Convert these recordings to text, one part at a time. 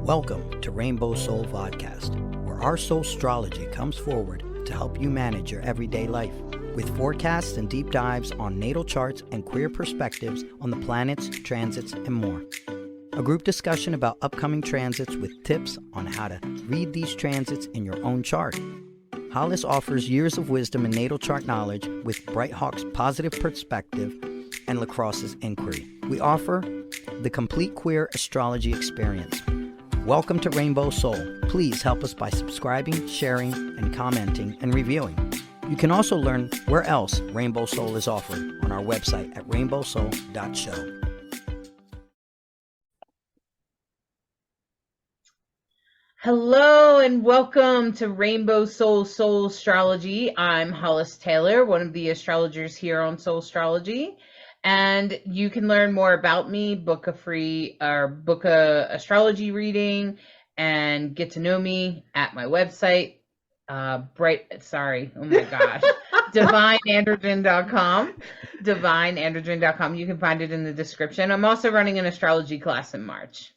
Welcome to Rainbow Soul Vodcast, where our Soulstrology comes forward to help you manage your everyday life, with forecasts and deep dives on natal charts and queer perspectives on the planets, transits, and more. A group discussion about upcoming transits with tips on how to read these transits in your own chart. Hollis offers years of wisdom and natal chart knowledge with Bright Hawk's positive perspective and Lacrosse's inquiry. We offer the complete queer astrology experience. Welcome to Rainbow Soul. Please help us by subscribing, sharing, and commenting and reviewing. You can also learn where else Rainbow Soul is offered on our website at rainbowsoul.show. Hello and welcome to Rainbow Soul Soulstrology. I'm Hollis Taylor, one of the astrologers here on Soulstrology. And you can learn more about me, book a astrology reading, and get to know me at my website, divineandrogen.com. Divineandrogen.com. You can find it in the description. I'm also running an astrology class in March,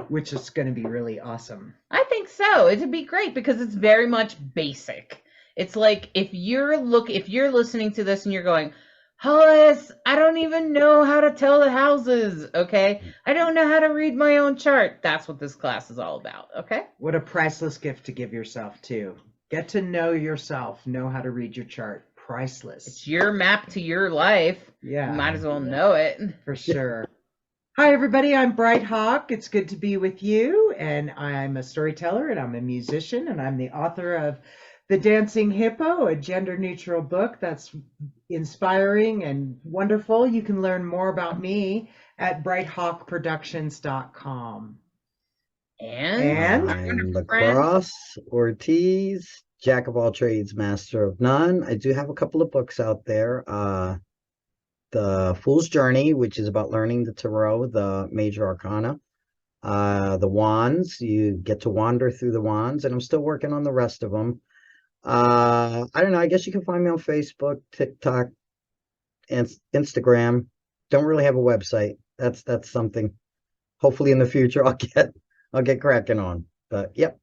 which is going to be really awesome. I think so. It'd be great because it's very much basic. It's like if you're listening to this and you're going, Hollis, I don't even know how to tell the houses, okay? I don't know how to read my own chart. That's what this class is all about, okay? What a priceless gift to give yourself, too. Get to know yourself, know how to read your chart. Priceless. It's your map to your life. Yeah. You might as well know it. For sure. Hi, everybody. I'm Bright Hawk. It's good to be with you. And I'm a storyteller, and I'm a musician, and I'm the author of The Dancing Hippo, a gender-neutral book that's inspiring and wonderful. You can learn more about me at brighthawkproductions.com. And I'm Lacrosse Ortiz, jack of all trades, master of none. I do have a couple of books out there. The Fool's Journey, which is about learning the tarot, the major arcana. The wands, you get to wander through the wands, and I'm still working on the rest of them. I don't know, I guess you can find me on Facebook, TikTok, and Instagram. Don't really have a website. That's something hopefully in the future I'll get cracking on. But yep.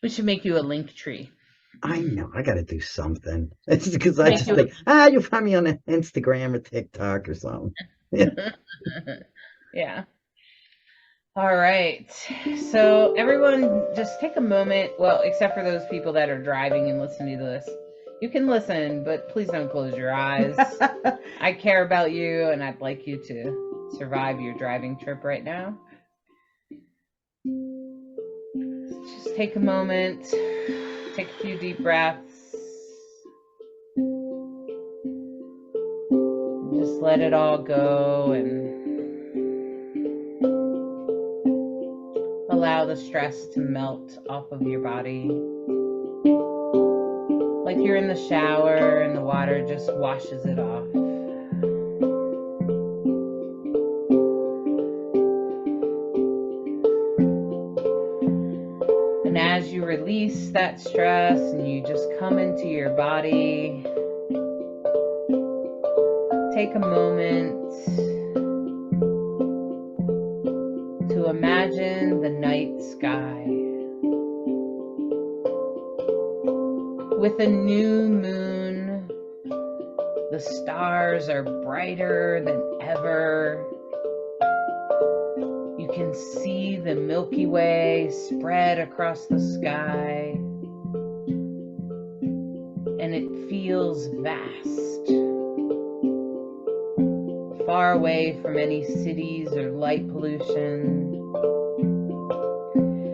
we should make you a link tree. I know, I gotta do something. It's because I just think, you'll find me on Instagram or TikTok or something. Yeah. Yeah. All right. So everyone just take a moment. Well, except for those people that are driving and listening to this. You can listen, but please don't close your eyes. I care about you, and I'd like you to survive your driving trip right now. Just take a moment. Take a few deep breaths. Just let it all go and allow the stress to melt off of your body. Like you're in the shower and the water just washes it off. And as you release that stress and you just come into your body, take a moment to imagine the night sky with a new moon. The stars are brighter than ever. You can see the Milky Way spread across the sky, and it feels vast, far away from any cities or light pollution.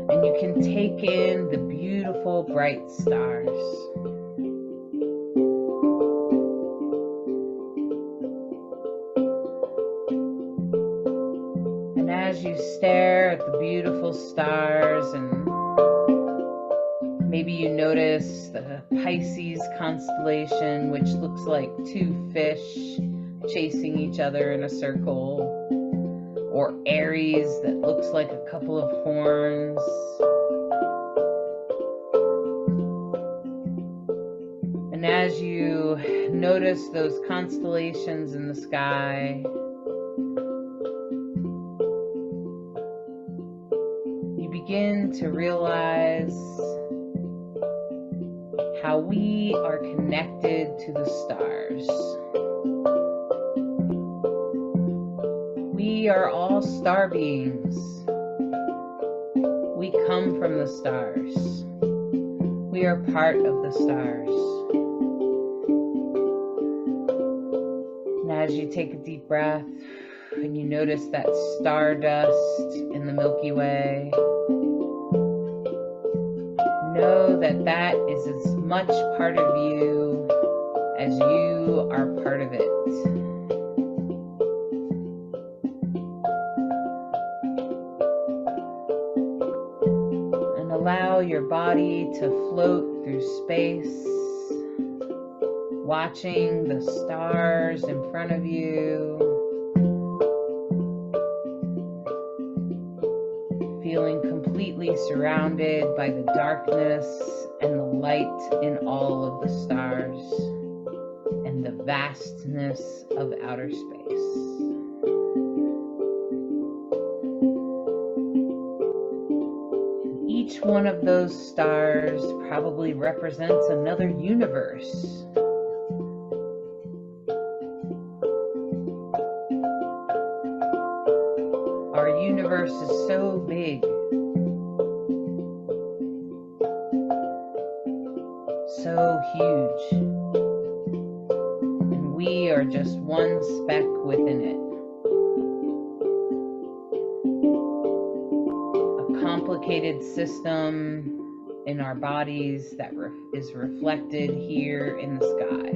And you can take in the beautiful bright stars. And as you stare at the beautiful stars, and maybe you notice the Pisces constellation, which looks like two fish chasing each other in a circle, or Aries that looks like a couple of horns. And as you notice those constellations in the sky, you begin to realize how we are connected to the stars. We are all star beings. We come from the stars. We are part of the stars. And as you take a deep breath and you notice that stardust in the Milky Way, know that that is as much part of you as you are part of it. And allow your body to float through space, watching the stars in front of you, feeling completely surrounded by the darkness and the light in all of the stars and the vastness of outer space. And each one of those stars probably represents another universe. Our universe is so big, so huge, and we are just one speck within it. A complicated system in our bodies that is reflected here in the sky.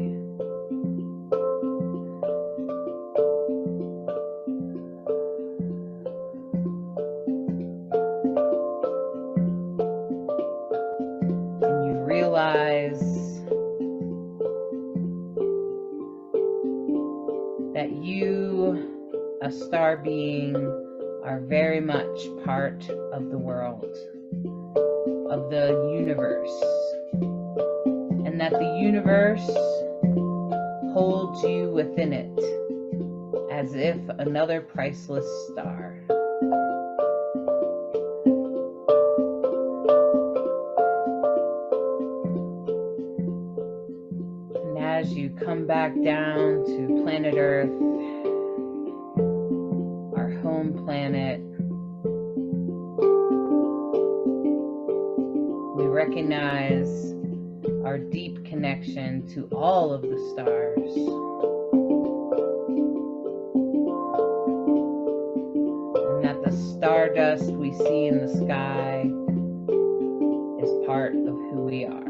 That you, a star being, are very much part of the world, of the universe, and that the universe holds you within it as if another priceless star. As you come back down to planet Earth, our home planet, we recognize our deep connection to all of the stars. And that the stardust we see in the sky is part of who we are.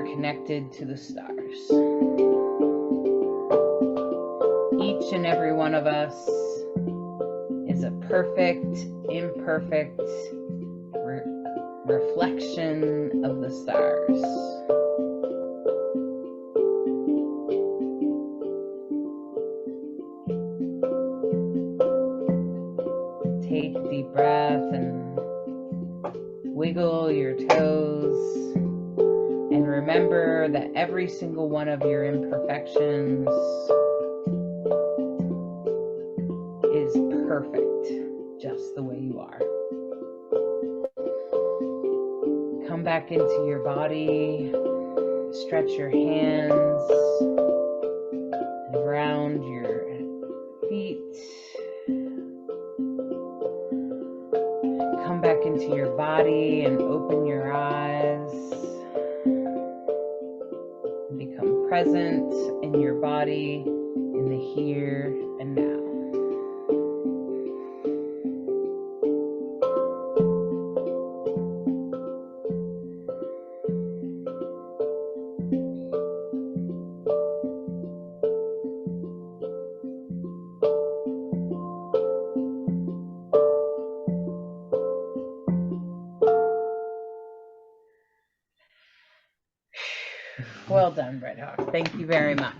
Connected to the stars. Each and every one of us is a perfect, imperfect reflection of the stars. Take a deep breath and wiggle your toes. And remember that every single one of your imperfections is perfect, just the way you are. Come back into your body, stretch your hands around your feet. Come back into your body and open your eyes. Become present in your body, in the here and now. Well done, Red Hawk. Thank you very much.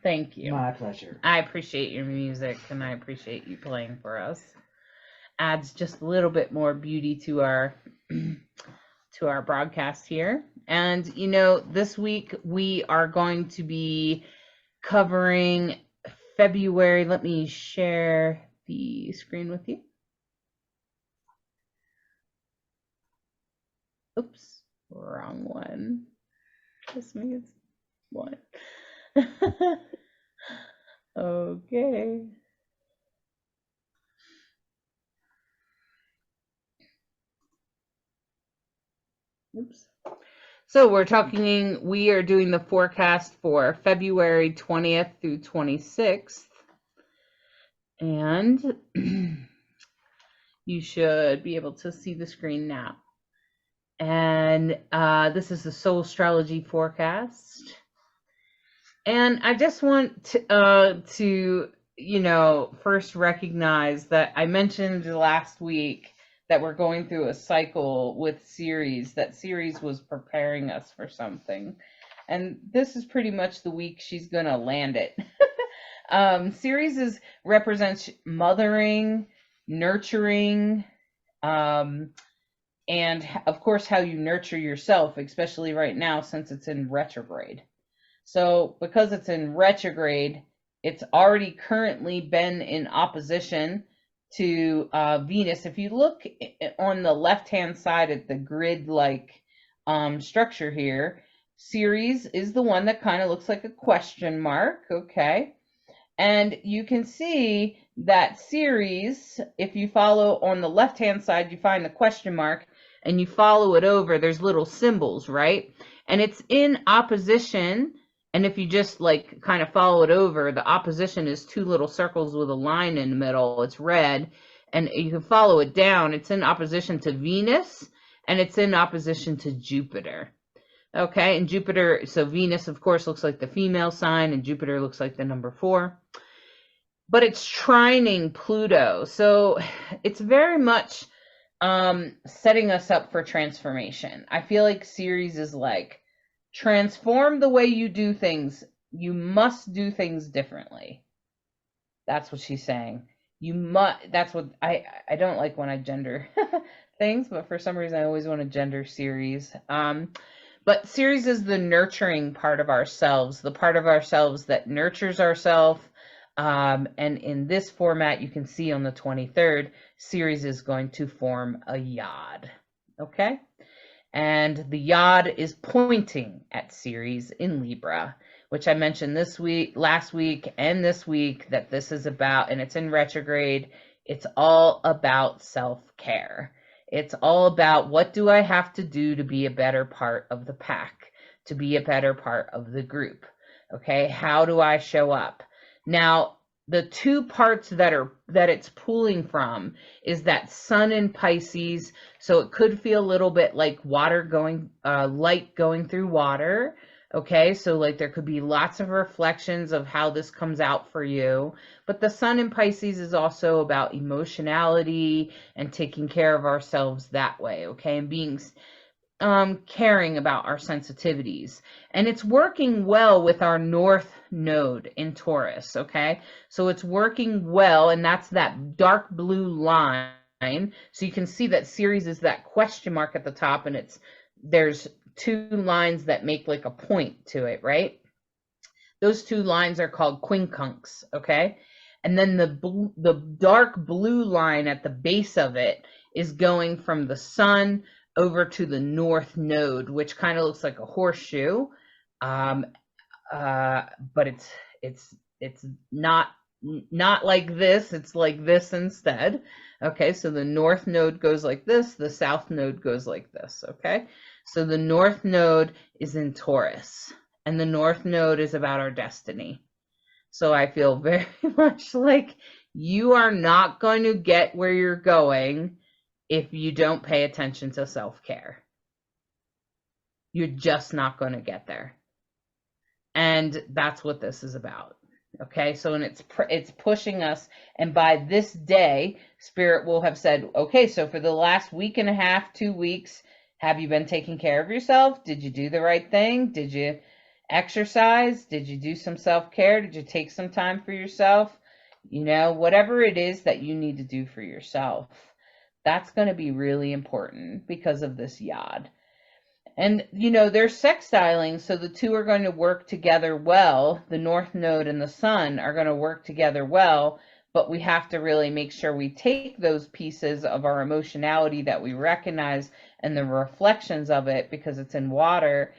Thank you. My pleasure. I appreciate your music and I appreciate you playing for us. Adds just a little bit more beauty to our to our broadcast here. And, this week we are going to be covering February. Let me share the screen with you. Oops, wrong one. This means one. Okay. Oops. So we are doing the forecast for February 20th through 26th. And you should be able to see the screen now. And this is the Soulstrology Forecast. And I just want to first recognize that I mentioned last week that we're going through a cycle with Ceres, that Ceres was preparing us for something. And this is pretty much the week she's going to land it. Ceres represents mothering, nurturing, and of course how you nurture yourself, especially right now since it's in retrograde. So because it's in retrograde, it's already currently been in opposition to Venus. If you look on the left-hand side at the grid-like structure here, Ceres is the one that kind of looks like a question mark, okay? And you can see that Ceres, if you follow on the left-hand side, you find the question mark, and you follow it over, there's little symbols, right? And it's in opposition. And if you just kind of follow it over, the opposition is two little circles with a line in the middle. It's red. And you can follow it down. It's in opposition to Venus, and it's in opposition to Jupiter. Okay, and Jupiter, so Venus, of course, looks like the female sign, and Jupiter looks like the number 4. But it's trining Pluto. So it's very much setting us up for transformation. I feel like Ceres is like, transform the way you do things. You must do things differently. That's what she's saying. You must. That's what I don't like when I gender things, but for some reason I always want to gender Ceres. But Ceres is the nurturing part of ourselves, the part of ourselves that nurtures ourselves. And in this format, you can see on the 23rd, Ceres is going to form a yod. Okay. And the yod is pointing at Ceres in Libra, which I mentioned last week, and this week that this is about, and it's in retrograde. It's all about self-care. It's all about, what do I have to do to be a better part of the pack, to be a better part of the group? Okay, how do I show up? Now, the two parts that it's pulling from is that sun in Pisces. So it could feel a little bit like water light going through water. Okay, so there could be lots of reflections of how this comes out for you. But the sun in Pisces is also about emotionality and taking care of ourselves that way. Okay, and being caring about our sensitivities. And it's working well with our North Node in Taurus, okay? So it's working well, and that's that dark blue line. So you can see that Ceres is that question mark at the top, and there's two lines that make like a point to it, right? Those two lines are called quincunx, okay? And then the dark blue line at the base of it is going from the sun over to the North Node, which kind of looks like a horseshoe, but it's not like this. It's like this instead. Okay, so the North Node goes like this. The South Node goes like this. Okay, so the North Node is in Taurus, and the North Node is about our destiny. So I feel very much like you are not going to get where you're going if you don't pay attention to self-care. You're just not going to get there. And that's what this is about. Okay, so and it's pushing us, and by this day, Spirit will have said, okay, so for the last week and a half, 2 weeks, have you been taking care of yourself? Did you do the right thing? Did you exercise? Did you do some self-care? Did you take some time for yourself? Whatever it is that you need to do for yourself, that's going to be really important because of this yod. And, they're sextiling, so the two are going to work together well. The North Node and the Sun are going to work together well, but we have to really make sure we take those pieces of our emotionality that we recognize and the reflections of it, because it's in water,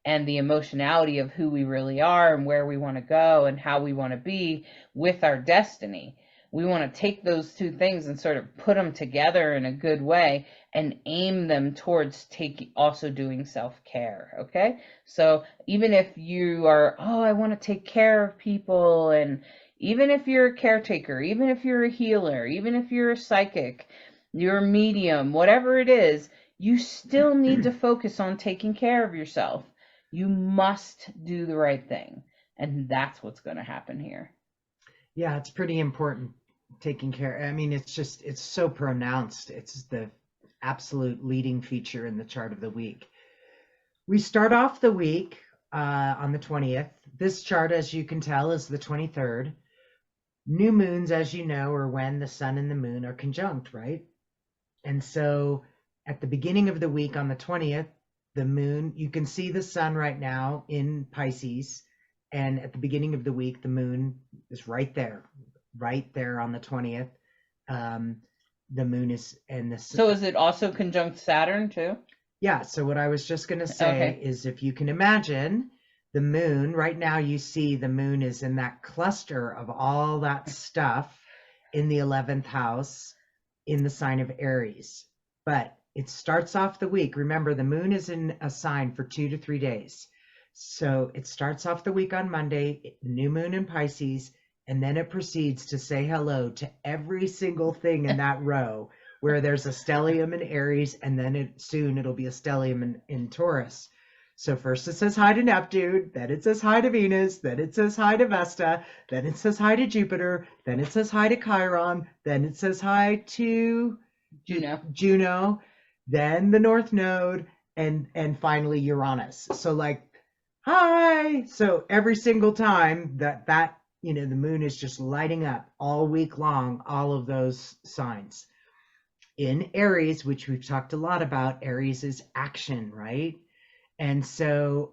and the emotionality of who we really are and where we want to go and how we want to be with our destiny. We want to take those two things and sort of put them together in a good way and aim them towards also doing self-care. Okay, so even if you are, I want to take care of people, and even if you're a caretaker, even if you're a healer, even if you're a psychic, you're a medium, whatever it is, you still need to focus on taking care of yourself. You must do the right thing, and that's what's going to happen here. Yeah, it's pretty important, taking care. I mean, it's so pronounced. It's the absolute leading feature in the chart of the week. We start off the week on the 20th. This chart, as you can tell, is the 23rd. New moons, as you know, are when the sun and the moon are conjunct, right? And so at the beginning of the week on the 20th, the moon, you can see the sun right now in Pisces. And at the beginning of the week, the moon is right there on the 20th. The moon is, So is it also conjunct Saturn too? Yeah. So what I was just going to say is, if you can imagine the moon right now, you see the moon is in that cluster of all that stuff in the 11th house in the sign of Aries. But it starts off the week. Remember, the moon is in a sign for 2 to 3 days. So it starts off the week on Monday, new moon in Pisces, and then it proceeds to say hello to every single thing in that row where there's a stellium in Aries, and then soon it'll be a stellium in Taurus. So first it says hi to Neptune, then it says hi to Venus, then it says hi to Vesta, then it says hi to Jupiter, then it says hi to Chiron, then it says hi to Juno, then the North Node, and finally Uranus. So like, hi. So every single time that the moon is just lighting up all week long, all of those signs. In Aries, which we've talked a lot about, Aries is action, right? And so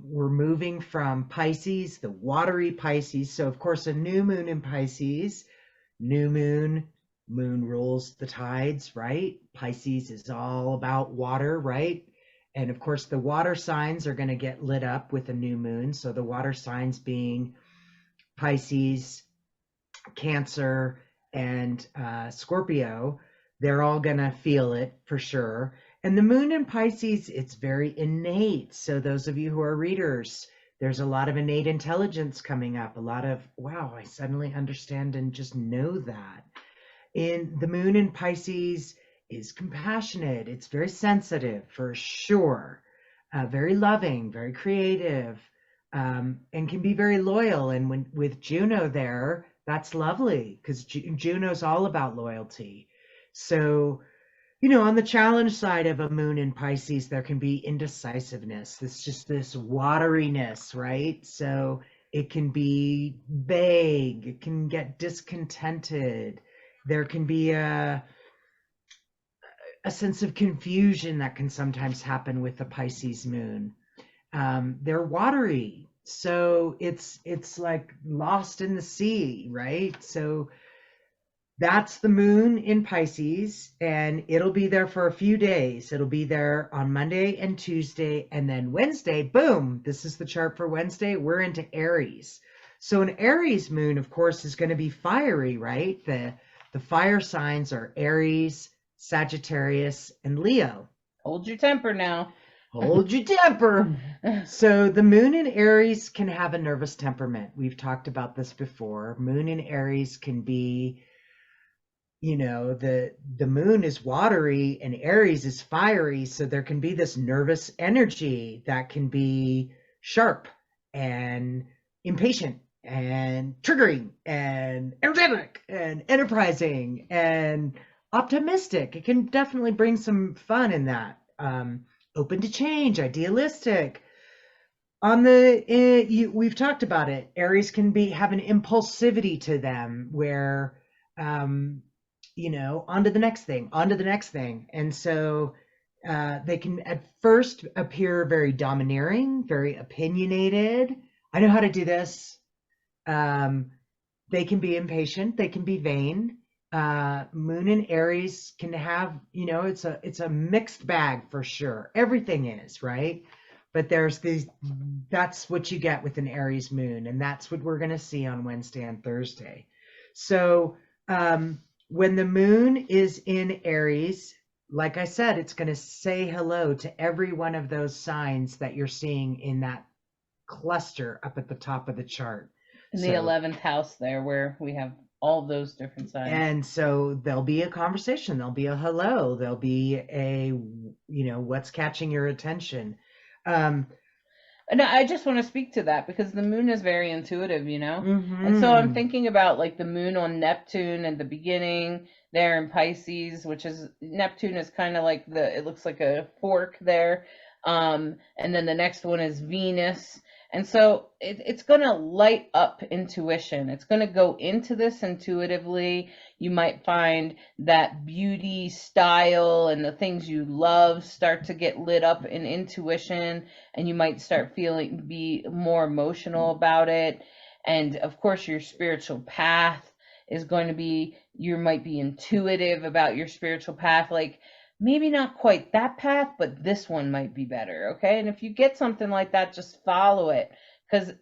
we're moving from Pisces, the watery Pisces. So of course, a new moon in Pisces, new moon rules the tides, right? Pisces is all about water, right? And of course, the water signs are going to get lit up with a new moon. So the water signs being Pisces, Cancer, and Scorpio, they're all going to feel it for sure. And the moon in Pisces, it's very innate. So those of you who are readers, there's a lot of innate intelligence coming up. A lot of, wow, I suddenly understand and just know that. In the moon in Pisces is compassionate. It's very sensitive for sure. Very loving, very creative, and can be very loyal. And with Juno there, that's lovely, because Juno's all about loyalty. So, on the challenge side of a moon in Pisces, there can be indecisiveness. It's just this wateriness, right? So it can be vague. It can get discontented. There can be a sense of confusion that can sometimes happen with the Pisces moon. They're watery, so it's like lost in the sea, right? So that's the moon in Pisces, and it'll be there for a few days. It'll be there on Monday and Tuesday, and then Wednesday, boom, this is the chart for Wednesday, we're into Aries. So an Aries moon, of course, is going to be fiery, right? The fire signs are Aries, Sagittarius, and Leo. Hold your temper now. Hold your temper. So the moon in Aries can have a nervous temperament. We've talked about this before. Moon in Aries can be, the moon is watery and Aries is fiery. So there can be this nervous energy that can be sharp and impatient and triggering and energetic and enterprising and optimistic. It can definitely bring some fun in that. Open to change, idealistic. We've talked about it. Aries can have an impulsivity to them where, on to the next thing. And so They can at first appear very domineering, very opinionated. I know how to do this. Um, they can be impatient. They can be vain. Moon in Aries can have, it's a mixed bag for sure. Everything is, right? But there's these, that's what you get with an Aries moon, and that's what we're going to see on Wednesday and Thursday. So when the moon is in Aries, like I said, it's going to say hello to every one of those signs that you're seeing in that cluster up at the top of the chart. In the 11th house there, where we have all those different signs. And so there'll be a conversation, there'll be a hello, there'll be a, what's catching your attention. And I just want to speak to that because the moon is very intuitive, Mm-hmm. And so I'm thinking about like the moon on Neptune in the beginning there in Pisces, which is Neptune is kind of like it looks like a fork there. And then the next one is Venus. And so it's going to light up intuition. It's going to go into this intuitively. You might find that beauty, style, and the things you love start to get lit up in intuition, and you might start be more emotional about it. And of course, your spiritual path is going to be, you might be intuitive about your spiritual path, like maybe not quite that path, but this one might be better. Okay. And if you get something like that, just follow it because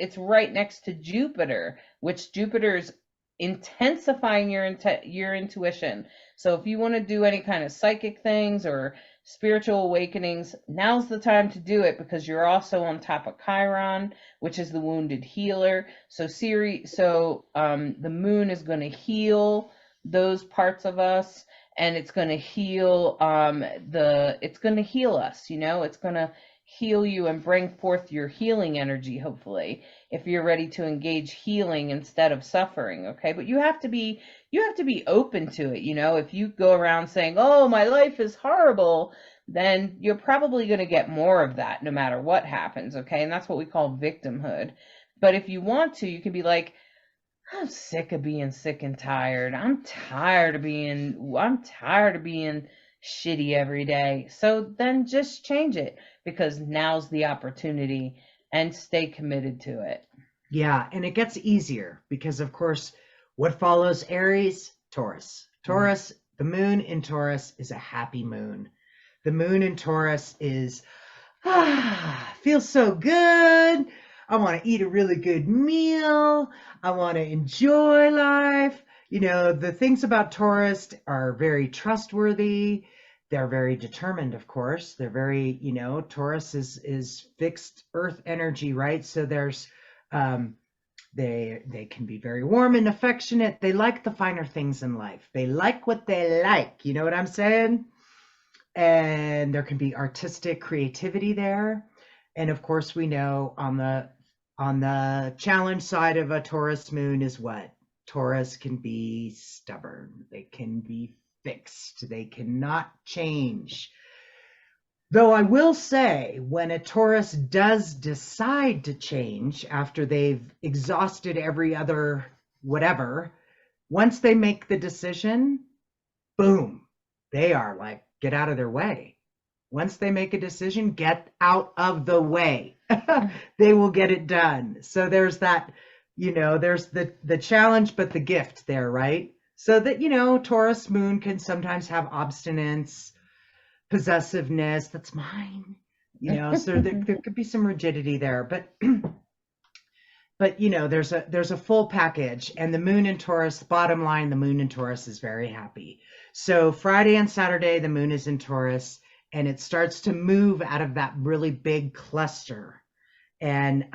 it's right next to Jupiter, which Jupiter is intensifying your intuition. So if you want to do any kind of psychic things or spiritual awakenings, now's the time to do it because you're also on top of Chiron, which is the wounded healer. So the moon is going to heal those parts of us, and it's going to heal it's going to heal us, it's going to heal you and bring forth your healing energy, hopefully, if you're ready to engage healing instead of suffering. Okay, but you have to be open to it. If you go around saying, oh, my life is horrible, then you're probably going to get more of that no matter what happens. Okay, and that's what we call victimhood. But if you want to, you can be like, I'm sick of being sick and tired. I'm tired of being shitty every day. So then just change it because now's the opportunity, and stay committed to it. Yeah, and it gets easier because, of course, what follows Aries? Taurus. Taurus, the moon in Taurus is a happy moon. The moon in Taurus is, feels so good. I want to eat a really good meal. I want to enjoy life. The things about Taurus are very trustworthy. They're very determined, of course. They're very, Taurus is fixed earth energy, right? So there's, they can be very warm and affectionate. They like the finer things in life. They like what they like. You know what I'm saying? And there can be artistic creativity there. And of course, we know on the challenge side of a Taurus moon is what? Taurus can be stubborn. They can be fixed. They cannot change. Though I will say, when a Taurus does decide to change after they've exhausted every other whatever, once they make the decision, boom, they are like, get out of their way. Once they make a decision, get out of the way. They will get it done. So there's that, there's the challenge, but the gift there, right? So that, Taurus moon can sometimes have obstinance, possessiveness. That's mine, so there could be some rigidity there, but there's a full package. And the moon in Taurus, bottom line, the moon in Taurus is very happy. So Friday and Saturday, the moon is in Taurus, and it starts to move out of that really big cluster. And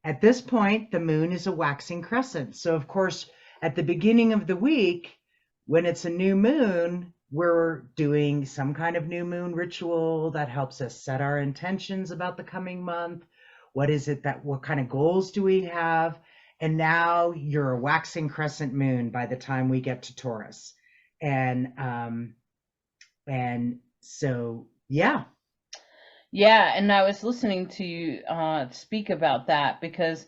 at this point, the moon is a waxing crescent. So of course, at the beginning of the week, when it's a new moon, we're doing some kind of new moon ritual that helps us set our intentions about the coming month. What kind of goals do we have? And now you're a waxing crescent moon by the time we get to Taurus. And so, yeah. Yeah, and I was listening to you speak about that because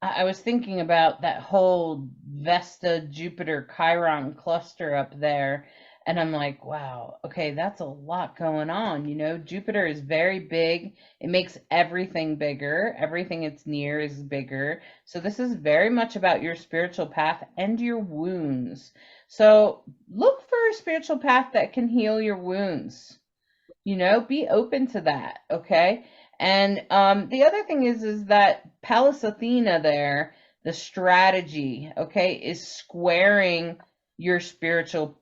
I was thinking about that whole Vesta Jupiter Chiron cluster up there, And I'm like, wow, okay, that's a lot going on. Jupiter is very big. It makes everything bigger. Everything it's near is bigger. So this is very much about your spiritual path and your wounds. So look for a spiritual path that can heal your wounds. Be open to that, okay? And the other thing is that Pallas Athena there, the strategy, okay, is squaring your spiritual,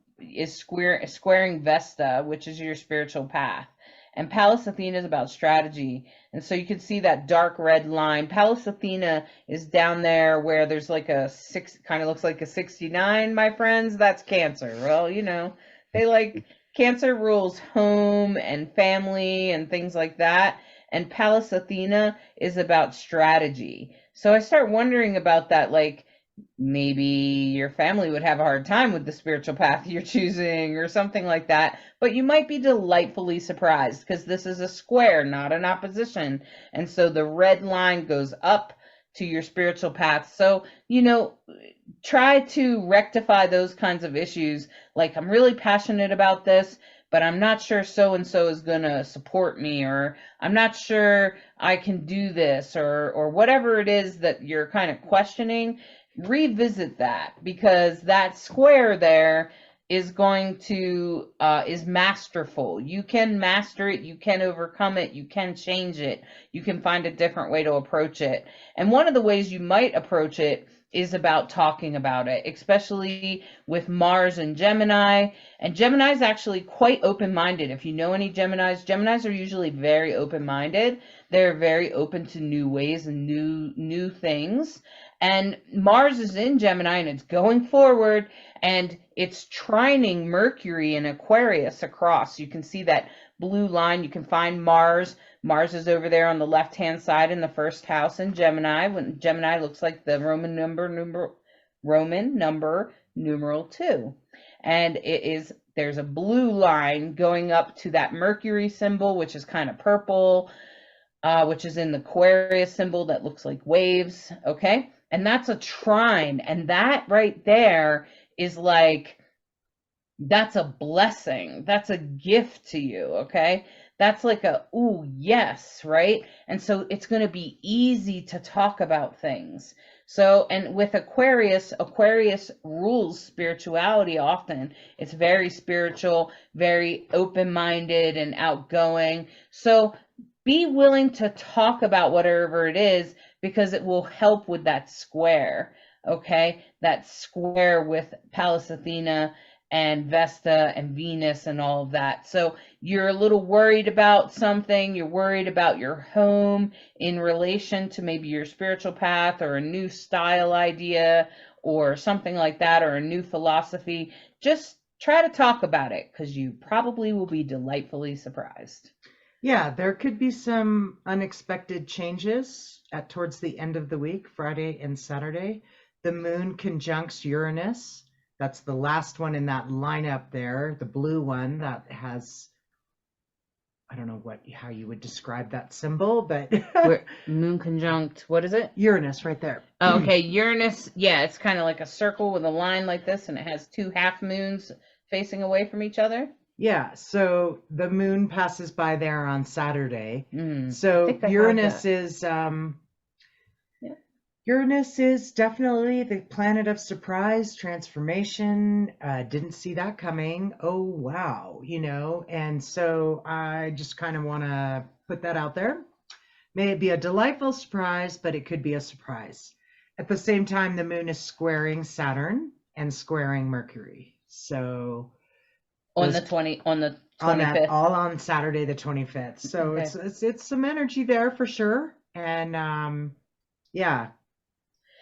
squaring Vesta, which is your spiritual path. And Pallas Athena is about strategy. And so you can see that dark red line. Pallas Athena is down there where there's like a kind of looks like a 69, my friends. That's Cancer. Well, they like Cancer rules home and family and things like that. And Pallas Athena is about strategy. So I start wondering about that, like maybe your family would have a hard time with the spiritual path you're choosing or something like that. But you might be delightfully surprised because this is a square, not an opposition. And so the red line goes up to your spiritual path. So, try to rectify those kinds of issues. Like, I'm really passionate about this, but I'm not sure so and so is going to support me, or I'm not sure I can do this, or whatever it is that you're kind of questioning. Revisit that, because that square there is going to is masterful. You can master it, you can overcome it, you can change it, you can find a different way to approach it. And one of the ways you might approach it is about talking about it, especially with Mars and Gemini. And Gemini is actually quite open-minded. If you know any Geminis are usually very open-minded. They're very open to new ways and new things. And Mars is in Gemini and it's going forward, and it's trining Mercury in Aquarius across. You can see that blue line. You can find Mars. Mars is over there on the left-hand side in the first house in Gemini. When Gemini looks like the Roman number numeral 2. And there's a blue line going up to that Mercury symbol, which is kind of purple, which is in the Aquarius symbol that looks like waves, okay? And that's a trine, and that right there is like, that's a blessing. That's a gift to you, okay? That's like ooh, yes, right? And so it's going to be easy to talk about things. So, and with Aquarius rules spirituality often. It's very spiritual, very open-minded and outgoing. So be willing to talk about whatever it is, because it will help with that square, okay? That square with Pallas Athena and Vesta and Venus and all of that. So you're a little worried about something. You're worried about your home in relation to maybe your spiritual path, or a new style idea, or something like that, or a new philosophy. Just try to talk about it, because you probably will be delightfully surprised. Yeah, there could be some unexpected changes towards the end of the week, Friday and Saturday. The moon conjuncts Uranus. That's the last one in that lineup there, the blue one that has, I don't know how you would describe that symbol, but moon conjunct, what is it? Uranus right there. Oh, okay, Uranus, yeah, it's kind of like a circle with a line like this, and it has 2 half moons facing away from each other. Yeah, so the moon passes by there on Saturday. So Uranus is Uranus is definitely the planet of surprise, transformation. Didn't see that coming. Oh, wow, and so I just kind of want to put that out there. May it be a delightful surprise, but it could be a surprise. At the same time, the moon is squaring Saturn and squaring Mercury. So on the 25th. All on Saturday, the 25th. So okay. It's some energy there for sure. And yeah,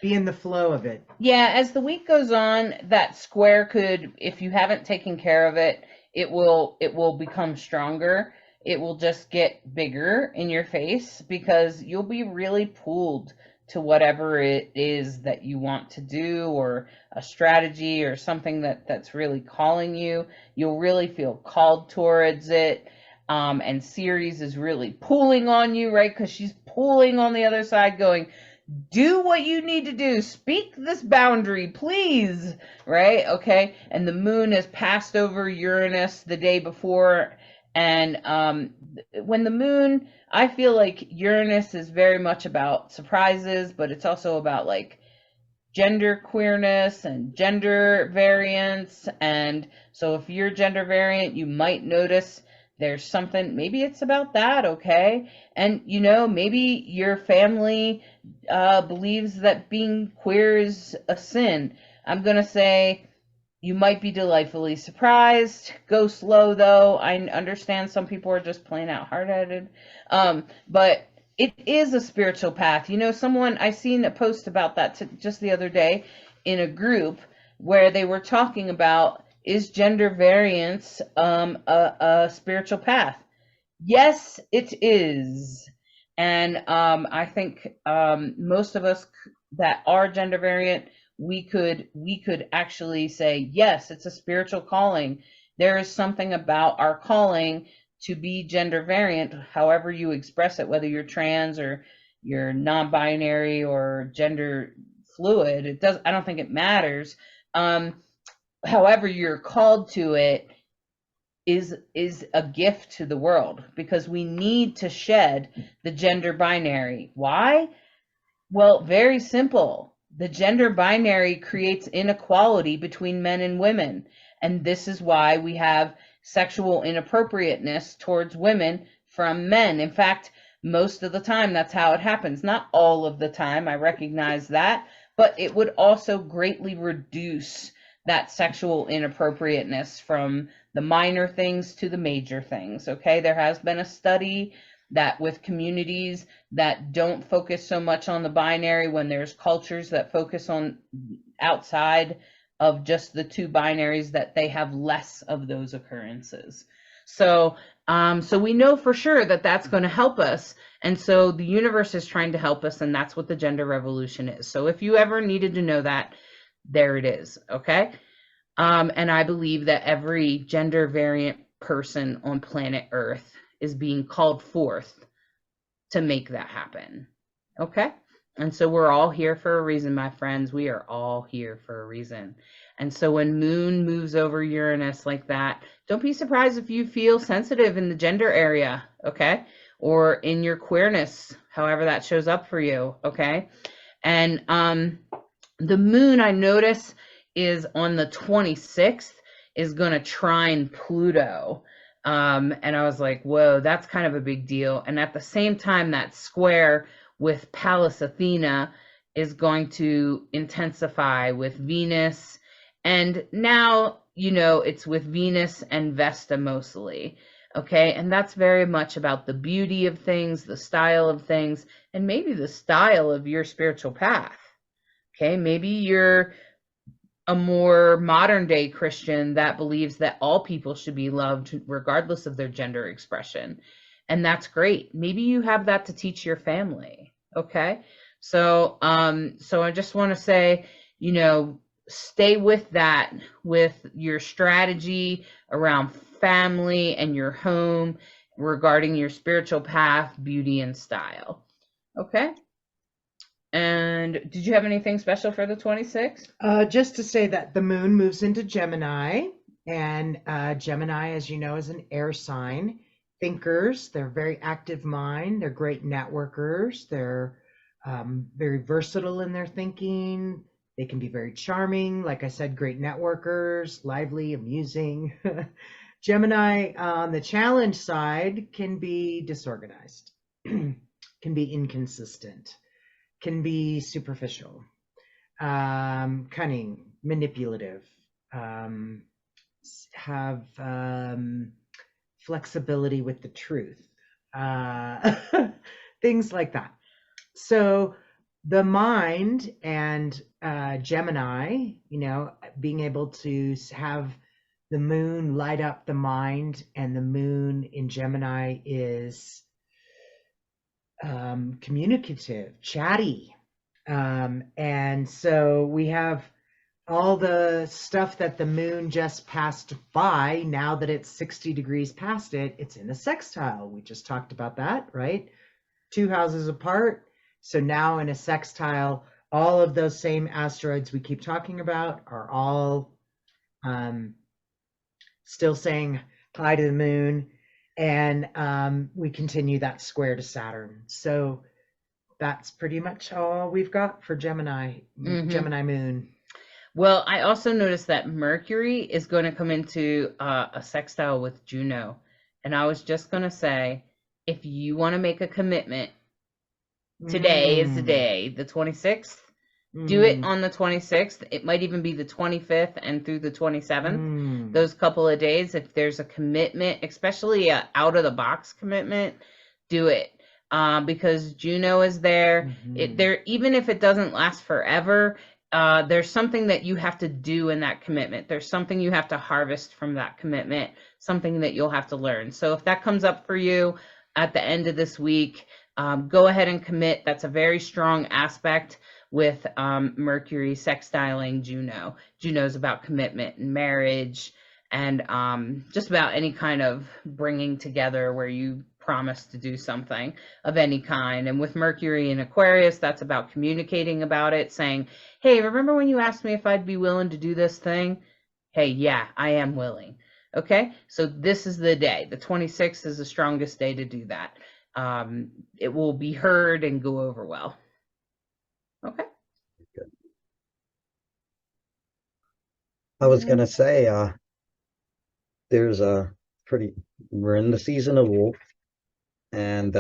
be in the flow of it. Yeah, as the week goes on, that square could, if you haven't taken care of it, it will become stronger. It will just get bigger in your face, because you'll be really pulled to whatever it is that you want to do, or a strategy, or something that's really calling you. You'll really feel called towards it. And Ceres is really pulling on you, right? Because she's pulling on the other side, going, do what you need to do. Speak this boundary, please. Right? Okay. And the moon has passed over Uranus the day before. And when the moon, I feel like Uranus is very much about surprises, but it's also about like gender queerness and gender variance. And so if you're gender variant, you might notice there's something, maybe it's about that. Okay. And maybe your family believes that being queer is a sin. I'm going to say you might be delightfully surprised. Go slow, though. I understand some people are just plain out hard-headed. But it is a spiritual path. I seen a post about that just the other day in a group where they were talking about, is gender variance a spiritual path? Yes, it is. And I think most of us that are gender variant, we could actually say, yes, it's a spiritual calling. There is something about our calling to be gender variant, however you express it, whether you're trans or you're non-binary or gender fluid. I don't think it matters. However you're called to it is a gift to the world, because we need to shed the gender binary. Why? Well, very simple. The gender binary creates inequality between men and women. And this is why we have sexual inappropriateness towards women from men. In fact, most of the time, that's how it happens. Not all of the time, I recognize that, but it would also greatly reduce that sexual inappropriateness from the minor things to the major things. Okay, there has been a study that with communities that don't focus so much on the binary, when there's cultures that focus on outside of just the two binaries, that they have less of those occurrences. So we know for sure that that's going to help us. And so the universe is trying to help us, and that's what the gender revolution is. So if you ever needed to know that, there it is. Okay. And I believe that every gender variant person on planet Earth is being called forth to make that happen. Okay? And so we're all here for a reason, my friends. We are all here for a reason. And so when Moon moves over Uranus like that, don't be surprised if you feel sensitive in the gender area, okay? Or in your queerness, however that shows up for you, okay? And the Moon, I notice, is on the 26th, is going to trine Pluto. And I was like, whoa, that's kind of a big deal. And at the same time, that square with Pallas Athena is going to intensify with Venus. And now, it's with Venus and Vesta mostly. Okay. And that's very much about the beauty of things, the style of things, and maybe the style of your spiritual path. Okay. Maybe you're a more modern day Christian that believes that all people should be loved regardless of their gender expression. And that's great. Maybe you have that to teach your family. Okay. So I just want to say, stay with that, with your strategy around family and your home regarding your spiritual path, beauty, and style. Okay. And did you have anything special for the 26th? Just to say that the moon moves into Gemini, and Gemini, as you know, is an air sign. Thinkers, they're very active mind. They're great networkers. They're very versatile in their thinking. They can be very charming. Like I said, great networkers, lively, amusing. Gemini on the challenge side can be disorganized, can be inconsistent, can be superficial, cunning, manipulative, have flexibility with the truth, things like that. So the mind and Gemini, being able to have the moon light up the mind, and the moon in Gemini is communicative, chatty. And so we have all the stuff that the moon just passed by. Now that it's 60 degrees past it, it's in a sextile. We just talked about that, right? 2 houses apart. So now in a sextile, all of those same asteroids we keep talking about are all still saying hi to the moon, and we continue that square to Saturn. So that's pretty much all we've got for Gemini, Gemini moon. Well, I also noticed that Mercury is going to come into a sextile with Juno. And I was just going to say, if you want to make a commitment, today is the day, the 26th. Do it on the 26th. It might even be the 25th and through the 27th. Those couple of days, if there's a commitment, especially a out of the box commitment, do it. Because Juno is there. There, even if it doesn't last forever, there's something that you have to do in that commitment. There's something you have to harvest from that commitment, something that you'll have to learn. So if that comes up for you at the end of this week, go ahead and commit. That's a very strong aspect with Mercury sextiling Juno. Juno's about commitment and marriage and just about any kind of bringing together where you promise to do something of any kind. And with Mercury in Aquarius, that's about communicating about it, saying, hey, remember when you asked me if I'd be willing to do this thing? Hey, yeah, I am willing. Okay, so this is the day. The 26th is the strongest day to do that. It will be heard and go over well. Okay. Good. I was going to say, there's a we're in the season of wolf, and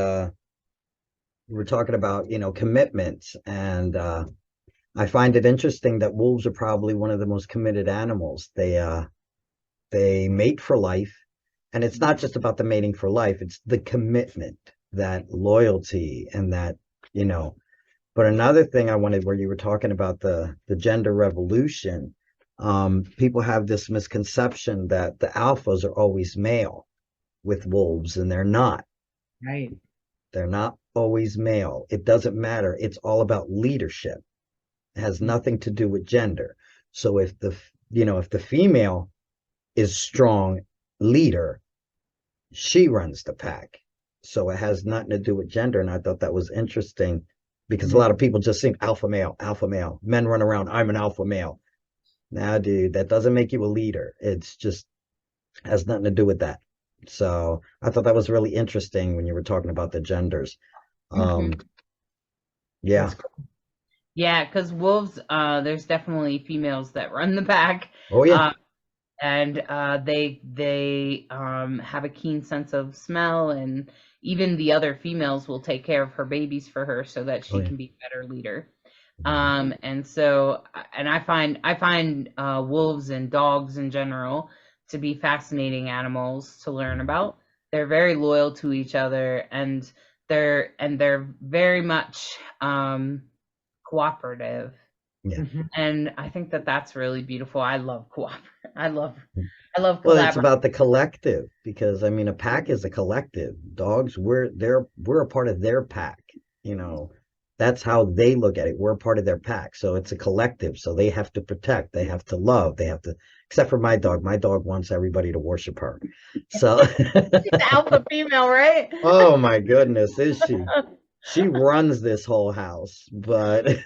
we're talking about, commitments. And I find it interesting that wolves are probably one of the most committed animals. They mate for life, and it's not just about the mating for life, it's the commitment, that loyalty, and that, But another thing I wanted, where you were talking about the gender revolution, people have this misconception that the alphas are always male with wolves, and they're not. Right. They're not always male. It doesn't matter. It's all about leadership. It has nothing to do with gender. So if the female is strong leader, she runs the pack. So it has nothing to do with gender. And I thought that was interesting, because a lot of people just think alpha male. Men run around, I'm an alpha male. Nah, dude, that doesn't make you a leader. It's just has nothing to do with that. So I thought that was really interesting when you were talking about the genders. Yeah. Yeah, because wolves, there's definitely females that run the pack. Oh yeah. And they have a keen sense of smell, and even the other females will take care of her babies for her so that she can be a better leader. And so, and I find wolves and dogs in general to be fascinating animals to learn about. They're very loyal to each other, and they're very much cooperative. Yeah. And I think that that's really beautiful. I love I love Well, collaboration. it's about the collective, because I mean, a pack is a collective. Dogs, we're a part of their pack. That's how they look at it. We're a part of their pack. So it's a collective. So they have to protect, they have to love, they have to, except for my dog. My dog wants everybody to worship her. So She's the alpha female, right? Oh my goodness, is she? She runs this whole house, but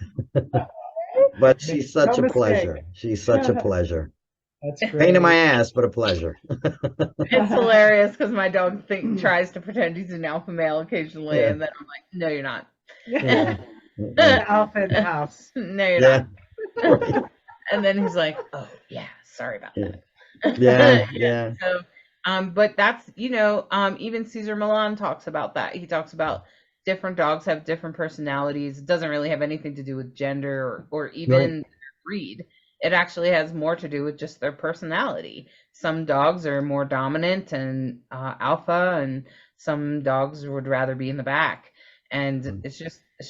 she's such a pleasure. She's such a pleasure. That's great. Pain in my ass, but a pleasure. It's hilarious because my dog tries to pretend he's an alpha male occasionally, and then I'm like, no, you're not. Yeah. Alpha in the house. No, you're not. Right. And then he's like, oh yeah, sorry about that. Yeah. So, but that's, even Cesar Millan talks about that. He talks about different dogs have different personalities. It doesn't really have anything to do with gender or even breed. It actually has more to do with just their personality. Some dogs are more dominant and alpha, and some dogs would rather be in the back. And it's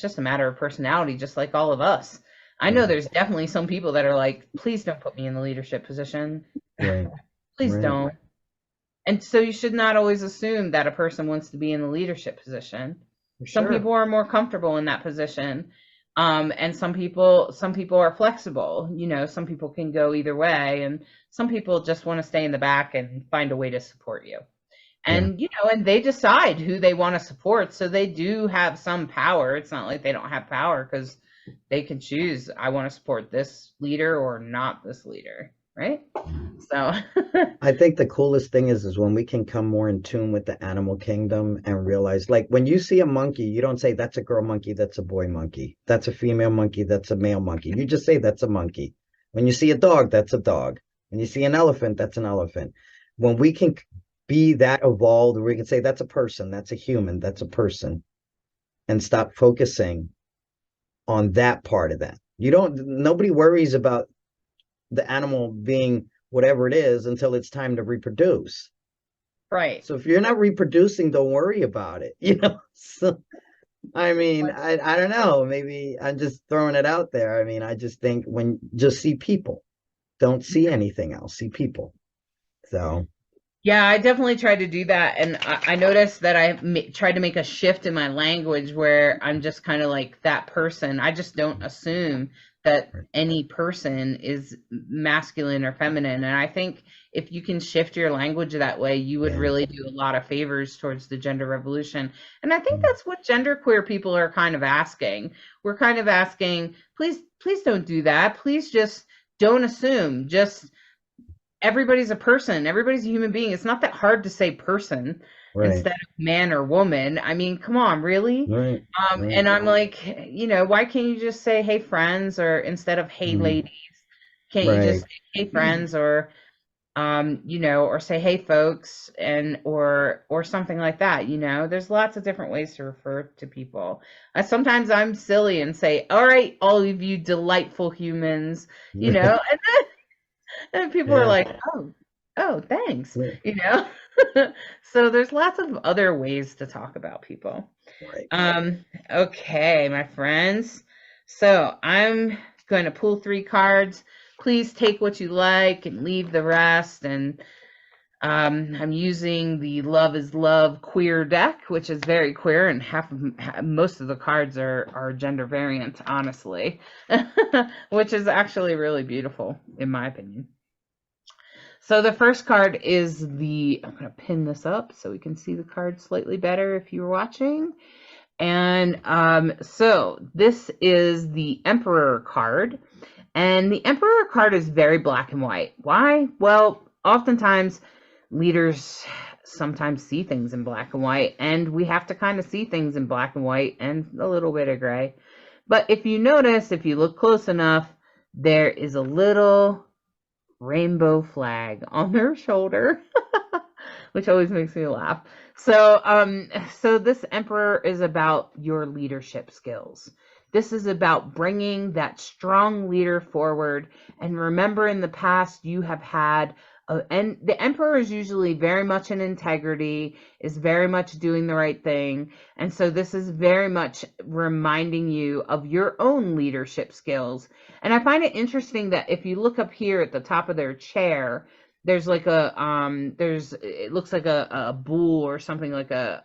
just a matter of personality, just like all of us. I know there's definitely some people that are like, please don't put me in the leadership position. Right. Please don't. And so you should not always assume that a person wants to be in the leadership position. Some people are more comfortable in that position. And some people are flexible. Some people can go either way, and some people just want to stay in the back and find a way to support you. Yeah. And, and they decide who they want to support. So they do have some power. It's not like they don't have power, because they can choose, I want to support this leader or not this leader. Right. So, I think the coolest thing is when we can come more in tune with the animal kingdom and realize, like, when you see a monkey, you don't say that's a girl monkey, that's a boy monkey, that's a female monkey, that's a male monkey. You just say that's a monkey. When you see a dog, that's a dog. When you see an elephant, that's an elephant. When we can be that evolved, we can say that's a person, that's a human, that's a person, and stop focusing on that part of that. Nobody worries about the animal being whatever it is until it's time to reproduce. right. So if you're not reproducing, don't worry about it. So I mean, I don't know. Maybe I'm just throwing it out there. I mean, I just think just see people, don't see anything else. See people. So Yeah, I definitely tried to do that. And I noticed that I tried to make a shift in my language where I'm just kind of like that person. I just don't assume that any person is masculine or feminine. And I think if you can shift your language that way, you would really do a lot of favors towards the gender revolution. And I think that's what genderqueer people are kind of asking. We're kind of asking, please don't do that. Please just don't assume. Just everybody's a person. Everybody's a human being. It's not that hard to say person instead of man or woman. I mean, come on, really? right. And I'm like, why can't you just say, hey, friends, or instead of hey, ladies? Can't you just say, hey, friends, or or say, hey, folks, or something like that? There's lots of different ways to refer to people. Sometimes I'm silly and say, all right, all of you delightful humans, and people are like, oh, thanks, So there's lots of other ways to talk about people. Right. Okay, my friends. So I'm going to pull 3 cards. Please take what you like and leave the rest. And I'm using the Love is Love queer deck, which is very queer, and most of the cards are gender variant, honestly, which is actually really beautiful, in my opinion. So the first card is I'm going to pin this up so we can see the card slightly better if you're watching. And so this is the Emperor card. And the Emperor card is very black and white. Why? Well, oftentimes leaders sometimes see things in black and white, and we have to kind of see things in black and white and a little bit of gray. But if you notice, if you look close enough, there is a little rainbow flag on their shoulder, which always makes me laugh. So this Emperor is about your leadership skills. This is about bringing that strong leader forward. And remember, in the past, you have had, and the Emperor is usually very much in integrity, is very much doing the right thing. And so this is very much reminding you of your own leadership skills. And I find it interesting that if you look up here at the top of their chair, there's like it looks like a bull or something, like a,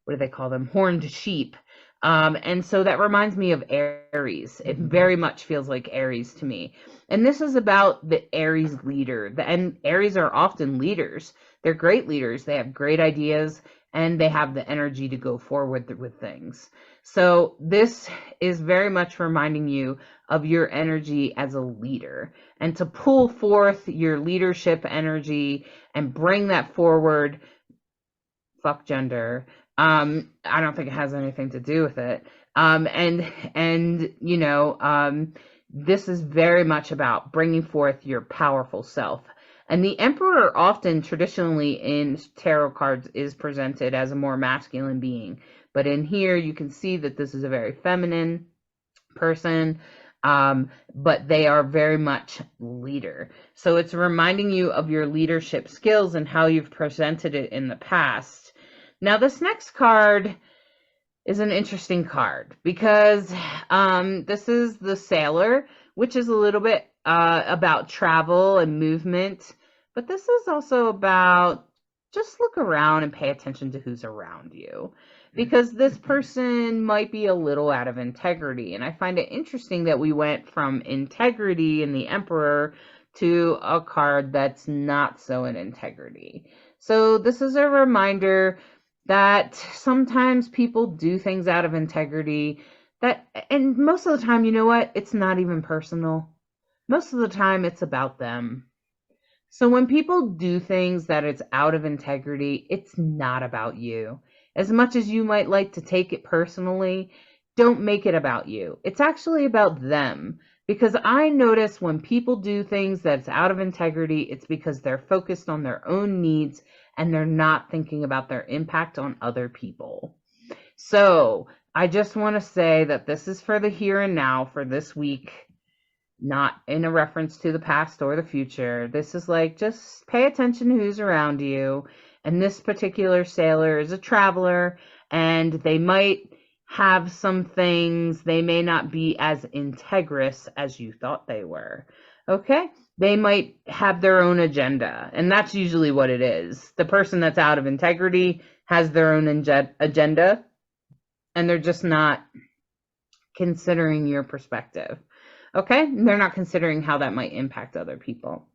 what do they call them? Horned sheep. And so that reminds me of Aries. It very much feels like Aries to me. And this is about the Aries leader. And Aries are often leaders. They're great leaders. They have great ideas, and they have the energy to go forward with things. So this is very much reminding you of your energy as a leader, and to pull forth your leadership energy and bring that forward. Fuck gender. I don't think it has anything to do with it. This is very much about bringing forth your powerful self. And the Emperor often traditionally in tarot cards is presented as a more masculine being. But in here, you can see that this is a very feminine person, but they are very much leader. So it's reminding you of your leadership skills and how you've presented it in the past. Now, this next card is an interesting card because this is the Sailor, which is a little bit about travel and movement. But this is also about just look around and pay attention to who's around you, because this person might be a little out of integrity. And I find it interesting that we went from integrity in the Emperor to a card that's not so in integrity. So this is a reminder that sometimes people do things out of integrity and most of the time, you know what? It's not even personal. Most of the time it's about them. So when people do things that it's out of integrity, it's not about you. As much as you might like to take it personally, don't make it about you. It's actually about them. Because I notice when people do things that's out of integrity, it's because they're focused on their own needs and they're not thinking about their impact on other people. So I just want to say that this is for the here and now for this week, not in a reference to the past or the future. This is like, just pay attention to who's around you. And this particular sailor is a traveler, and they might have some things, they may not be as integrous as you thought they were. Okay? They might have their own agenda, and that's usually what it is. The person that's out of integrity has their own agenda, and they're just not considering your perspective. Okay? They're not considering how that might impact other people.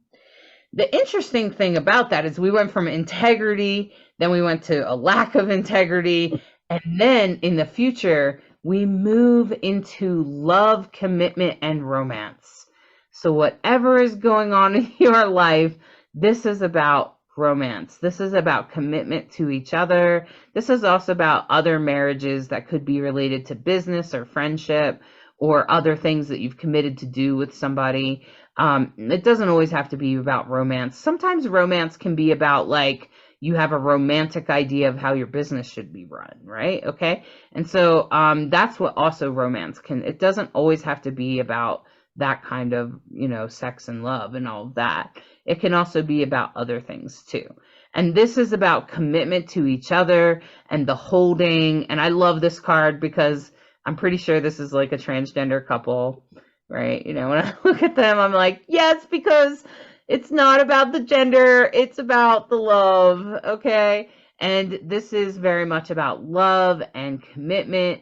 The interesting thing about that is we went from integrity, then we went to a lack of integrity, and then in the future, we move into love, commitment, and romance. So whatever is going on in your life, this is about romance. This is about commitment to each other. This is also about other marriages that could be related to business or friendship or other things that you've committed to do with somebody. It doesn't always have to be about romance. Sometimes romance can be about, like, you have a romantic idea of how your business should be run, right? Okay. And so that's what also romance can, it doesn't always have to be about that kind of, sex and love and all of that. It can also be about other things too. And this is about commitment to each other and the holding. And I love this card because I'm pretty sure this is like a transgender couple, right? When I look at them, I'm like, yes, because it's not about the gender, it's about the love, okay? And this is very much about love and commitment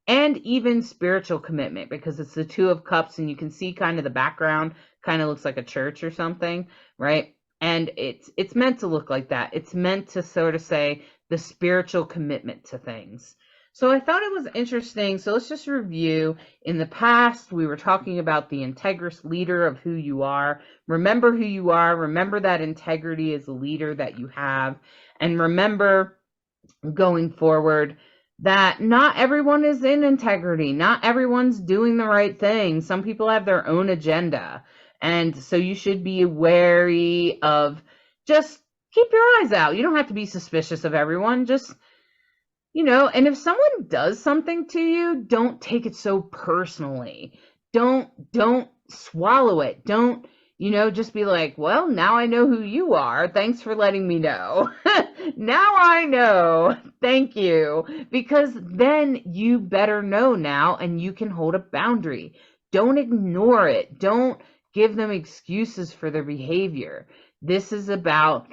and even spiritual commitment, because it's the Two of Cups and you can see kind of the background kind of looks like a church or something, right? And it's meant to look like that. It's meant to sort of say the spiritual commitment to things. So I thought it was interesting. So let's just review. In the past, we were talking about the integrous leader of who you are. Remember who you are. Remember that integrity is the leader that you have. And remember, going forward, that not everyone is in integrity. Not everyone's doing the right thing. Some people have their own agenda. And so you should be wary of, just keep your eyes out. You don't have to be suspicious of everyone. Just, and if someone does something to you, don't take it so personally. Don't swallow it. Don't, just be like, well, now I know who you are. Thanks for letting me know. Now I know. Thank you. Because then you better know now and you can hold a boundary. Don't ignore it. Don't give them excuses for their behavior. This is about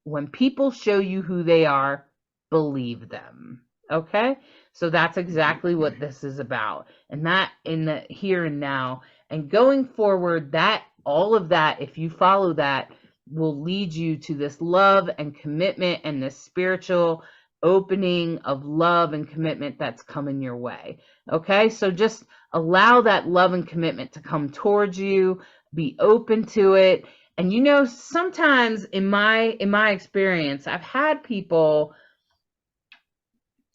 when people show you who they are, believe them. Okay? So that's exactly what this is about. And that in the here and now. And going forward, that all of that, if you follow that, will lead you to this love and commitment and this spiritual opening of love and commitment that's coming your way. Okay? So just allow that love and commitment to come towards you. Be open to it. And sometimes in my experience, I've had people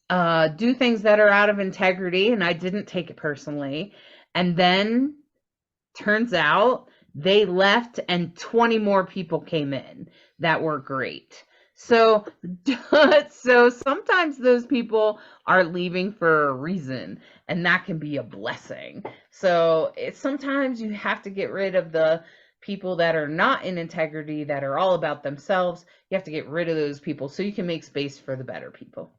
do things that are out of integrity, and I didn't take it personally. And then turns out they left and 20 more people came in that were great. So sometimes those people are leaving for a reason, and that can be a blessing. So sometimes you have to get rid of the people that are not in integrity, that are all about themselves. You have to get rid of those people so you can make space for the better people.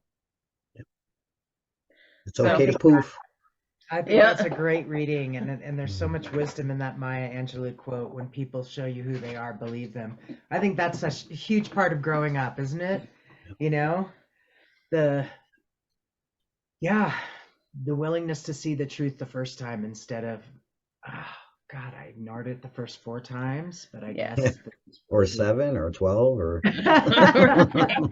It's okay to poof. I think that's a great reading, and there's so much wisdom in that Maya Angelou quote, when people show you who they are, believe them. I think that's a huge part of growing up, isn't it? The willingness to see the truth the first time instead of, God, I ignored it the first 4 times, but I Yeah. guess Or 7 or 12 or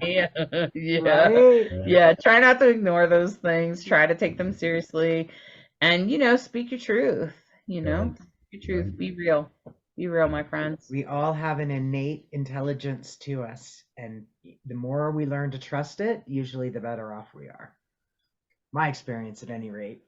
Yeah. Yeah. right. Yeah. Try not to ignore those things. Try to take them seriously. And, speak your truth. right, Speak your right. truth. Be real. Be real, my friends. We all have an innate intelligence to us, and the more we learn to trust it, usually the better off we are. My experience, at any rate.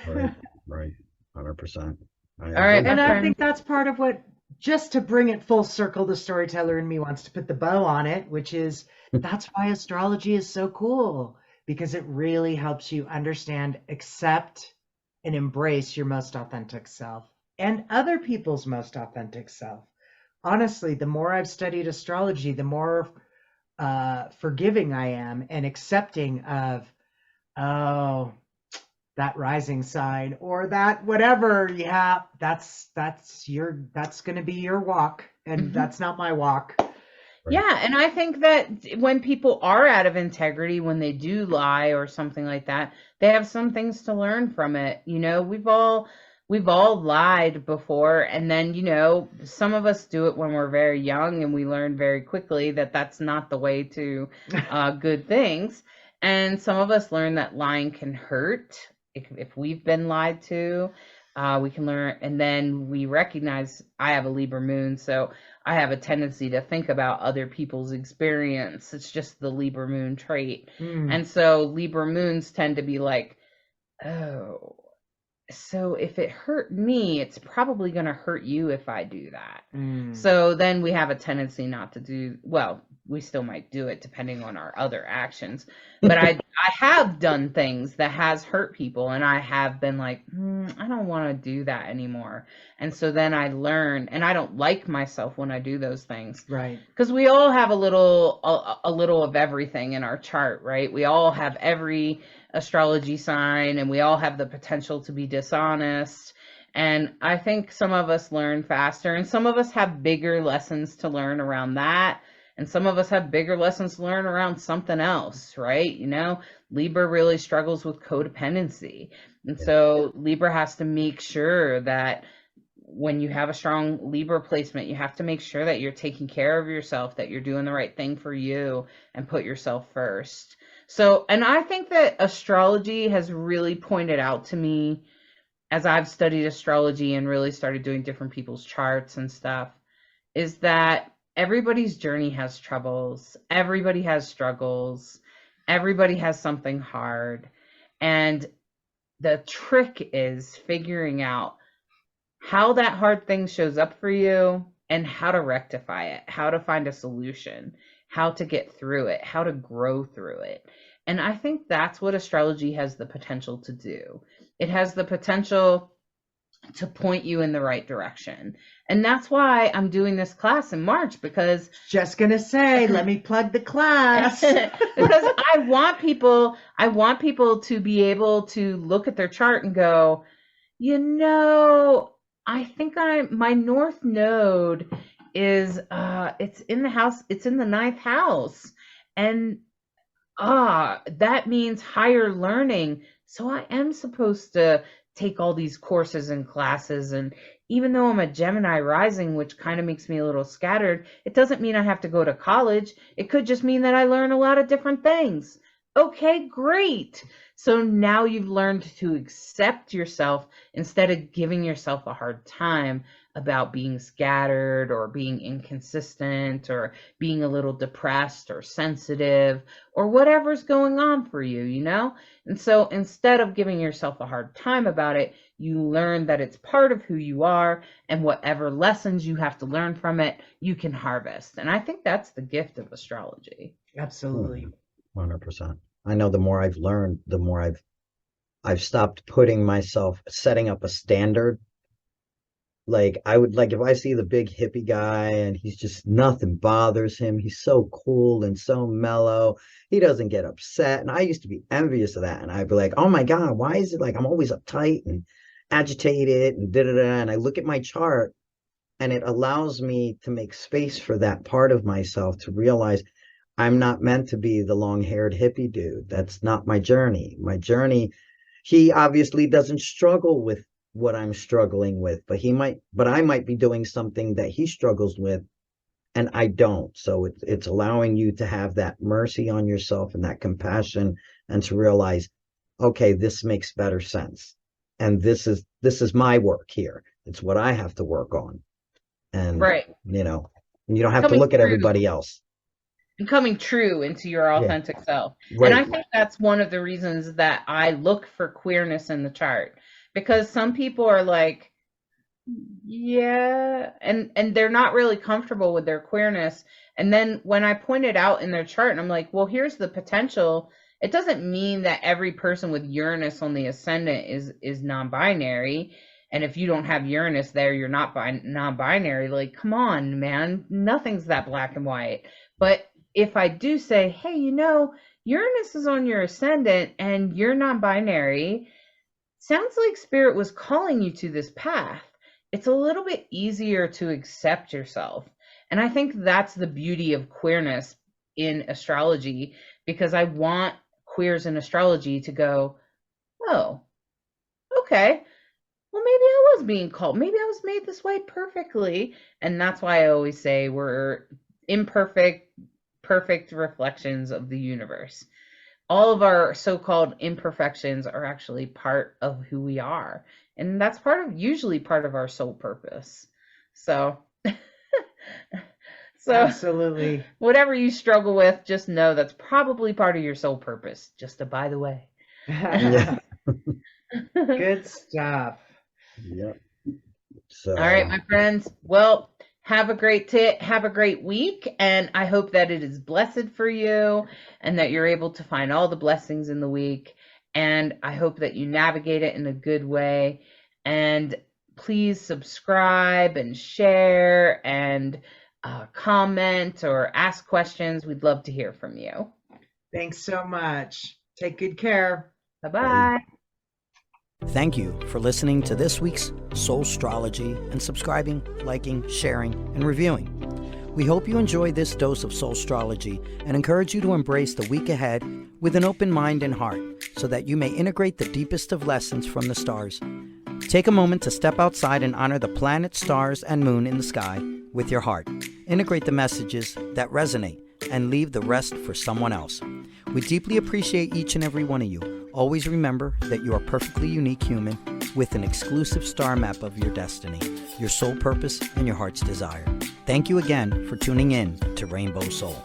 Right, right. 100%. I All right, agree. my And I friend. think that's part of what, just to bring it full circle, the storyteller in me wants to put the bow on it, which is that's why astrology is so cool, because it really helps you understand, accept, and embrace your most authentic self and other people's most authentic self. Honestly, the more I've studied astrology, the more forgiving I am and accepting of, oh, that rising sign or that whatever. Yeah, that's going to be your walk, and Mhm. that's not my walk. Right. Yeah, and I think that when people are out of integrity, when they do lie or something like that, they have some things to learn from it. We've all lied before, and then, some of us do it when we're very young and we learn very quickly that that's not the way to good things. And some of us learn that lying can hurt if we've been lied to. We can learn, and then we recognize I have a Libra moon, so I have a tendency to think about other people's experience. It's just the Libra moon trait. Mm, And so Libra moons tend to be like, oh, so if it hurt me, it's probably going to hurt you if I do that. mm. So then we have a tendency not to do, well, we still might do it depending on our other actions. But I have done things that has hurt people, and I have been like, I don't want to do that anymore. And so then I learn, and I don't like myself when I do those things. Right. Because we all have a little of everything in our chart, right? We all have every astrology sign, and we all have the potential to be dishonest. And I think some of us learn faster, and some of us have bigger lessons to learn around that. And some of us have bigger lessons to learn around something else, right? Libra really struggles with codependency. And Yeah. so Libra has to make sure that when you have a strong Libra placement, you have to make sure that you're taking care of yourself, that you're doing the right thing for you, and put yourself first. So, and I think that astrology has really pointed out to me as I've studied astrology and really started doing different people's charts and stuff, is that everybody's journey has troubles, everybody has struggles, everybody has something hard. And the trick is figuring out how that hard thing shows up for you and how to rectify it, how to find a solution, how to get through it, how to grow through it. And I think that's what astrology has the potential to do. It has the potential to point you in the right direction. And that's why I'm doing this class in March, because Just gonna say, let me plug the class. because I want people to be able to look at their chart and go, I think my north node is it's in the house, it's in the ninth house. And that means higher learning. So I am supposed to take all these courses and classes. And even though I'm a Gemini rising, which kind of makes me a little scattered, it doesn't mean I have to go to college. It could just mean that I learn a lot of different things. Okay, great. So now you've learned to accept yourself instead of giving yourself a hard time about being scattered or being inconsistent or being a little depressed or sensitive or whatever's going on for you. And so instead of giving yourself a hard time about it, you learn that it's part of who you are, and whatever lessons you have to learn from it, you can harvest. And I think that's the gift of astrology. Absolutely. 100%. I know the more I've learned, the more I've stopped putting myself, setting up a standard. Like I would like if I see the big hippie guy and he's just nothing bothers him. He's so cool and so mellow. He doesn't get upset. And I used to be envious of that. And I'd be like, oh my God, why is it like I'm always uptight and agitated and da da da? And I look at my chart and it allows me to make space for that part of myself to realize I'm not meant to be the long-haired hippie dude. That's not my journey. My journey, he obviously doesn't struggle with what I'm struggling with, but I might be doing something that he struggles with and I don't. So it's allowing you to have that mercy on yourself and that compassion, and to realize, okay, this makes better sense. And this is my work here. It's what I have to work on. And Right. you don't have to Coming look at through. everybody else. And coming true into your authentic self. Right. And I think that's one of the reasons that I look for queerness in the chart, because some people are like, yeah, and they're not really comfortable with their queerness. And then when I point it out in their chart, and I'm like, well, here's the potential. It doesn't mean that every person with Uranus on the ascendant is non-binary. And if you don't have Uranus there, you're not non-binary. Like, come on, man. Nothing's that black and white. But if I do say, hey, Uranus is on your ascendant and you're non-binary, sounds like Spirit was calling you to this path. It's a little bit easier to accept yourself. And I think that's the beauty of queerness in astrology, because I want queers in astrology to go, oh, okay, well, maybe I was being called. Maybe I was made this way perfectly. And that's why I always say we're imperfect, perfect reflections of the universe. All of our so-called imperfections are actually part of who we are. And that's usually part of our soul purpose. So, Absolutely. Whatever you struggle with, just know that's probably part of your soul purpose. Just a by the way. Yeah. Good stuff. Yeah. So, all right, my friends. Well, have a great week, and I hope that it is blessed for you and that you're able to find all the blessings in the week. And I hope that you navigate it in a good way. And please subscribe and share and comment or ask questions. We'd love to hear from you. Thanks so much. Take good care. Bye-bye. Thank you for listening to this week's Soulstrology and subscribing, liking, sharing, and reviewing. We hope you enjoy this dose of Soulstrology and encourage you to embrace the week ahead with an open mind and heart so that you may integrate the deepest of lessons from the stars. Take a moment to step outside and honor the planets, stars, and moon in the sky with your heart. Integrate the messages that resonate and leave the rest for someone else. We deeply appreciate each and every one of you. Always remember that you are a perfectly unique human with an exclusive star map of your destiny, your soul purpose, and your heart's desire. Thank you again for tuning in to Rainbow Soul.